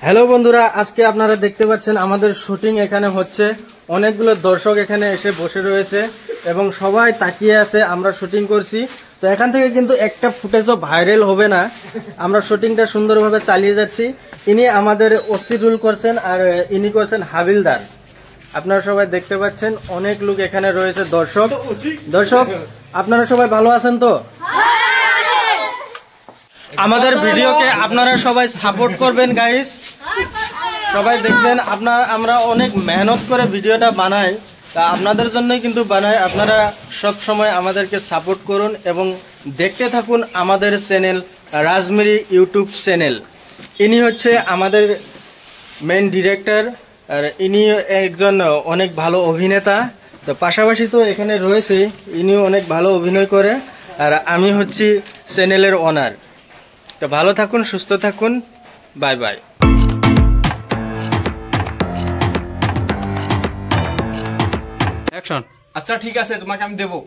Hello বন্ধুরা, আজকে আপনারা দেখতে পাচ্ছেন আমাদের শুটিং এখানে হচ্ছে। অনেকগুলো দর্শক এখানে এসে বসে রয়েছে এবং সবাই তাকিয়ে আছে আমরা শুটিং করছি। তো এখান থেকে কিন্তু একটা ফুটেজও ভাইরাল হবে না, আমরা শুটিংটা সুন্দরভাবে চালিয়ে যাচ্ছি। ইনি আমাদের ওসি রুল করছেন আর ইনি করছেন হাবিলদার। আপনারা সবাই দেখতে পাচ্ছেন অনেক লোক এখানে রয়েছে। দর্শক আপনারা সবাই ভালো আছেন তো? আমাদের ভিডিওকে আপনারা সবাই সাপোর্ট করবেন গাইস, সবাই দেখবেন। আমরা অনেক মেহনত করে ভিডিওটা বানাই, তা আপনাদের জন্যই কিন্তু বানাই। আপনারা সব সময় আমাদেরকে সাপোর্ট করুন এবং দেখতে থাকুন আমাদের চ্যানেল রাজমিরি ইউটিউব চ্যানেল। ইনি হচ্ছে আমাদের মেন ডিরেক্টর আর ইনি একজন অনেক ভালো অভিনেতা। তো পাশাপাশি তো এখানে রয়েছে, ইনিও অনেক ভালো অভিনয় করে আর আমি হচ্ছি চ্যানেলের ওনার। তো ভালো থাকুন, সুস্থ থাকুন, বাই বাই। অ্যাকশন। আচ্ছা ঠিক আছে, তোমাকে আমি দেবো।